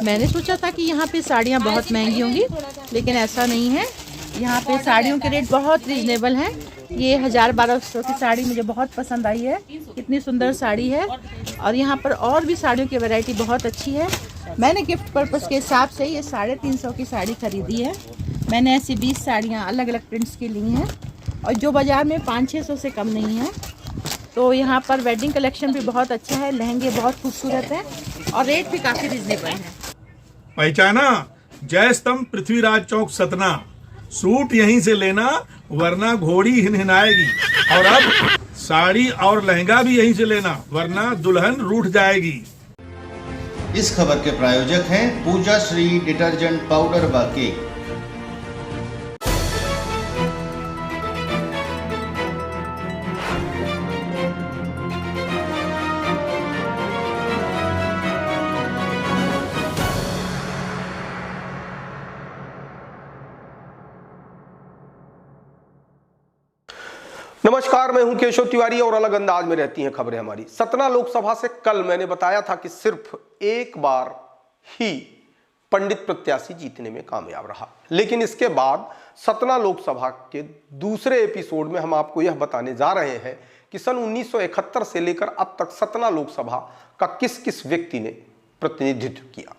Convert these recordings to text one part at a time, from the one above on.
मैंने सोचा था कि यहाँ पे साड़ियाँ बहुत महंगी होंगी, लेकिन ऐसा नहीं है। यहाँ पे साड़ियों के रेट बहुत रिजनेबल हैं। ये 1000-1200 की साड़ी मुझे बहुत पसंद आई है। कितनी सुंदर साड़ी है। और यहाँ पर और भी साड़ियों की वैरायटी बहुत अच्छी है। मैंने गिफ्ट पर्पज़ के हिसाब से ये 350 की साड़ी खरीदी है। मैंने ऐसी 20 साड़ियाँ अलग अलग प्रिंट्स की ली हैं, और जो बाज़ार में 500-600 से कम नहीं है। तो यहाँ पर वेडिंग कलेक्शन भी बहुत अच्छा है, लहंगे बहुत खूबसूरत हैं, और रेट भी काफ़ी रिजनेबल है। पहचाना? जय स्तंभ पृथ्वीराज चौक सतना। सूट यहीं से लेना, वरना घोड़ी हिनहिनाएगी। और अब साड़ी और लहंगा भी यहीं से लेना, वरना दुल्हन रूठ जाएगी। इस खबर के प्रायोजक हैं पूजा श्री डिटर्जेंट पाउडर व केक। नमस्कार, मैं हूं केशव तिवारी और अलग अंदाज में रहती हैं खबरें हमारी। सतना लोकसभा से कल मैंने बताया था कि सिर्फ एक बार ही पंडित प्रत्याशी जीतने में कामयाब रहा, लेकिन इसके बाद सतना लोकसभा के दूसरे एपिसोड में हम आपको यह बताने जा रहे हैं कि सन 1971 से लेकर अब तक सतना लोकसभा का किस किस व्यक्ति ने प्रतिनिधित्व किया।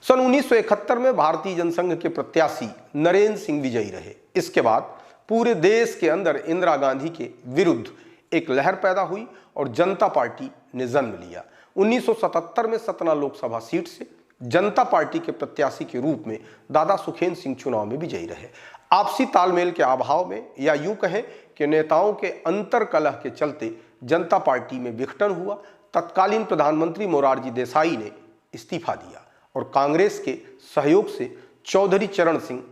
सन 1971 में भारतीय जनसंघ के प्रत्याशी नरेंद्र सिंह विजयी रहे। इसके बाद पूरे देश के अंदर इंदिरा गांधी के विरुद्ध एक लहर पैदा हुई और जनता पार्टी ने जन्म लिया। 1977 में सतना लोकसभा सीट से जनता पार्टी के प्रत्याशी के रूप में दादा सुखेंद्र सिंह चुनाव में विजयी रहे। आपसी तालमेल के अभाव में, या यूं कहें कि नेताओं के अंतर कलह के चलते जनता पार्टी में विघटन हुआ। तत्कालीन प्रधानमंत्री मोरारजी देसाई ने इस्तीफा दिया और कांग्रेस के सहयोग से चौधरी चरण सिंह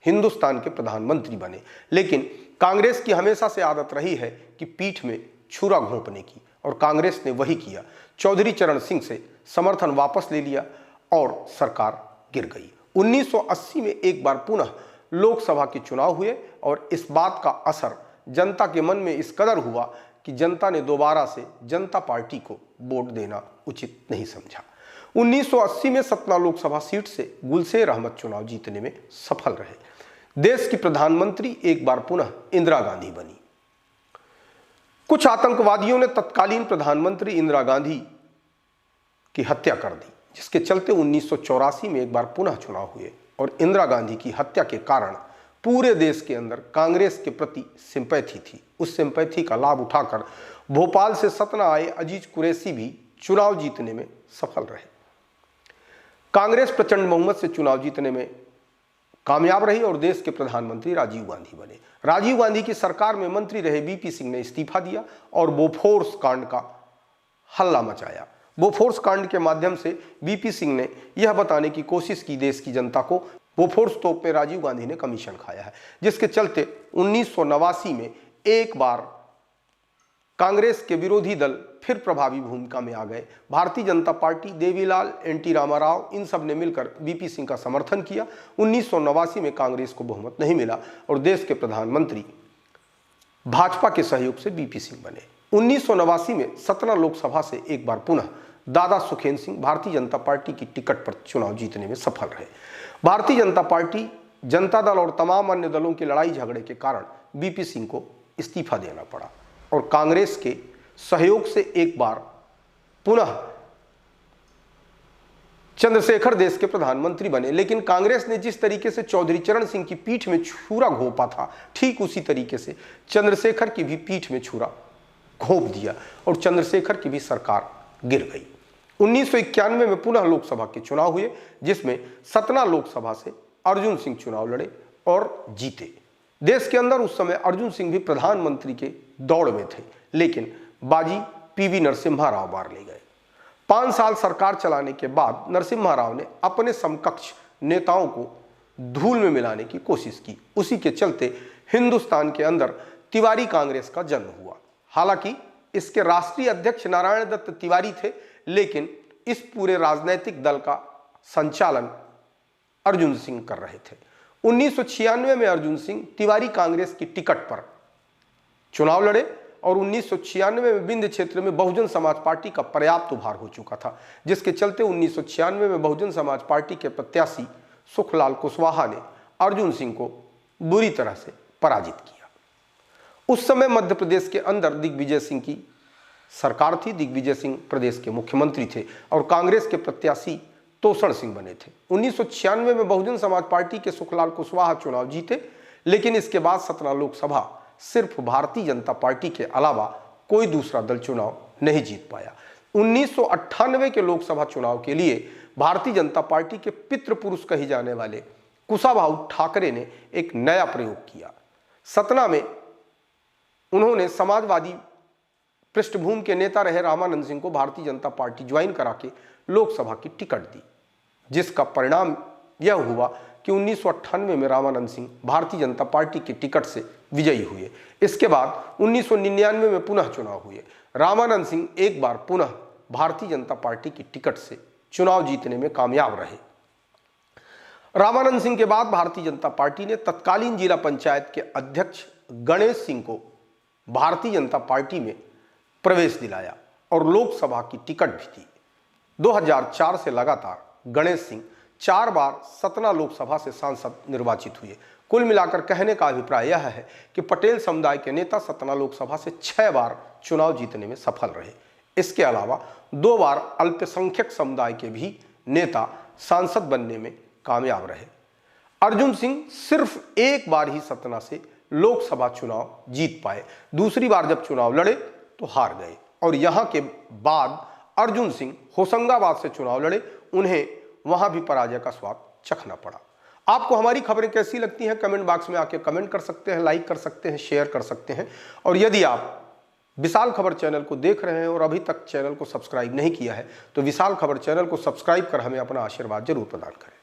हिंदुस्तान के प्रधानमंत्री बने। लेकिन कांग्रेस की हमेशा से आदत रही है कि पीठ में छुरा घोंपने की, और कांग्रेस ने वही किया। चौधरी चरण सिंह से समर्थन वापस ले लिया और सरकार गिर गई। 1980 में एक बार पुनः लोकसभा के चुनाव हुए और इस बात का असर जनता के मन में इस कदर हुआ कि जनता ने दोबारा से जनता पार्टी को वोट देना उचित नहीं समझा। 1980 में सतना लोकसभा सीट से गुलशेर अहमद चुनाव जीतने में सफल रहे। देश की प्रधानमंत्री एक बार पुनः इंदिरा गांधी बनी। कुछ आतंकवादियों ने तत्कालीन प्रधानमंत्री इंदिरा गांधी की हत्या कर दी, जिसके चलते 1984 में एक बार पुनः चुनाव हुए और इंदिरा गांधी की हत्या के कारण पूरे देश के अंदर कांग्रेस के प्रति सिंपैथी थी। उस सिंपैथी का लाभ उठाकर भोपाल से सतना आए अजीज कुरैशी भी चुनाव जीतने में सफल रहे। कांग्रेस प्रचंड बहुमत से चुनाव जीतने में कामयाब रही और देश के प्रधानमंत्री राजीव गांधी बने। राजीव गांधी की सरकार में मंत्री रहे बीपी सिंह ने इस्तीफा दिया और बोफोर्स कांड का हल्ला मचाया। बोफोर्स कांड के माध्यम से बीपी सिंह ने यह बताने की कोशिश की देश की जनता को बोफोर्स तोप में राजीव गांधी ने कमीशन खाया है, जिसके चलते 1989 में एक बार कांग्रेस के विरोधी दल फिर प्रभावी भूमिका में आ गए। भारतीय जनता पार्टी, देवीलाल, एनटी रामाराव, इन सब ने मिलकर बीपी सिंह का समर्थन किया। 1989 में कांग्रेस को बहुमत नहीं मिला और देश के प्रधानमंत्री भाजपा के सहयोग से बीपी सिंह बने। 1989 में सतना लोकसभा से एक बार पुनः दादा सुखेंद्र सिंह भारतीय जनता पार्टी की टिकट पर चुनाव जीतने में सफल रहे। भारतीय जनता पार्टी, जनता दल और तमाम अन्य दलों की लड़ाई झगड़े के कारण बीपी सिंह को इस्तीफा देना पड़ा और कांग्रेस के सहयोग से एक बार पुनः चंद्रशेखर देश के प्रधानमंत्री बने। लेकिन कांग्रेस ने जिस तरीके से चौधरी चरण सिंह की पीठ में छुरा घोंपा था, ठीक उसी तरीके से चंद्रशेखर की भी पीठ में छुरा घोंप दिया और चंद्रशेखर की भी सरकार गिर गई। 1991 में पुनः लोकसभा के चुनाव हुए, जिसमें सतना लोकसभा से अर्जुन सिंह चुनाव लड़े और जीते। देश के अंदर उस समय अर्जुन सिंह भी प्रधानमंत्री के दौड़ में थे, लेकिन बाजी पीवी नरसिम्हा राव बार ले गए। 5 साल सरकार चलाने के बाद नरसिम्हा राव ने अपने समकक्ष नेताओं को धूल में मिलाने की कोशिश की। उसी के चलते हिंदुस्तान के अंदर तिवारी कांग्रेस का जन्म हुआ। हालांकि इसके राष्ट्रीय अध्यक्ष नारायण दत्त तिवारी थे, लेकिन इस पूरे राजनीतिक दल का संचालन अर्जुन सिंह कर रहे थे। 1996 में अर्जुन सिंह तिवारी कांग्रेस की टिकट पर चुनाव लड़े और 1996 में विंध्य क्षेत्र में बहुजन समाज पार्टी का पर्याप्त उभार हो चुका था, जिसके चलते 1996 में बहुजन समाज पार्टी के प्रत्याशी सुखलाल कुशवाहा ने अर्जुन सिंह को बुरी तरह से पराजित किया। उस समय मध्य प्रदेश के अंदर दिग्विजय सिंह की सरकार थी। दिग्विजय सिंह प्रदेश के मुख्यमंत्री थे और कांग्रेस के प्रत्याशी तोषण सिंह बने थे। 1996 में बहुजन समाज पार्टी के सुखलाल कुशवाहा चुनाव जीते, लेकिन इसके बाद सतना लोकसभा सिर्फ भारतीय जनता पार्टी के अलावा कोई दूसरा दल चुनाव नहीं जीत पाया। 1998 के लोकसभा चुनाव के लिए भारतीय जनता पार्टी के पितृपुरुष कहे जाने वाले कुशाभाऊ ठाकरे ने एक नया प्रयोग किया। सतना में उन्होंने समाजवादी पृष्ठभूमि के नेता रहे रामानंद सिंह को भारतीय जनता पार्टी ज्वाइन करा के लोकसभा की टिकट दी, जिसका परिणाम यह हुआ कि 1998 में रामानंद सिंह भारतीय जनता पार्टी की टिकट से विजयी हुए। इसके बाद 1999 में पुनः चुनाव हुए। रामानंद सिंह एक बार पुनः भारतीय जनता पार्टी की टिकट से चुनाव जीतने में कामयाब रहे। रामानंद सिंह के बाद भारतीय जनता पार्टी ने तत्कालीन जिला पंचायत के अध्यक्ष गणेश सिंह को भारतीय जनता पार्टी में प्रवेश दिलाया और लोकसभा की टिकट भी दी। 2004 से लगातार गणेश सिंह 4 बार सतना लोकसभा से सांसद निर्वाचित हुए। कुल मिलाकर कहने का अभिप्राय यह है कि पटेल समुदाय के नेता सतना लोकसभा से 6 बार चुनाव जीतने में सफल रहे। इसके अलावा 2 बार अल्पसंख्यक समुदाय के भी नेता सांसद बनने में कामयाब रहे। अर्जुन सिंह सिर्फ एक बार ही सतना से लोकसभा चुनाव जीत पाए। दूसरी बार जब चुनाव लड़े तो हार गए और यहां के बाद अर्जुन सिंह होशंगाबाद से चुनाव लड़े, उन्हें वहां भी पराजय का स्वाद चखना पड़ा। आपको हमारी खबरें कैसी लगती हैं कमेंट बॉक्स में आके कमेंट कर सकते हैं, लाइक कर सकते हैं, शेयर कर सकते हैं। और यदि आप विशाल खबर चैनल को देख रहे हैं और अभी तक चैनल को सब्सक्राइब नहीं किया है तो विशाल खबर चैनल को सब्सक्राइब कर हमें अपना आशीर्वाद जरूर प्रदान करें।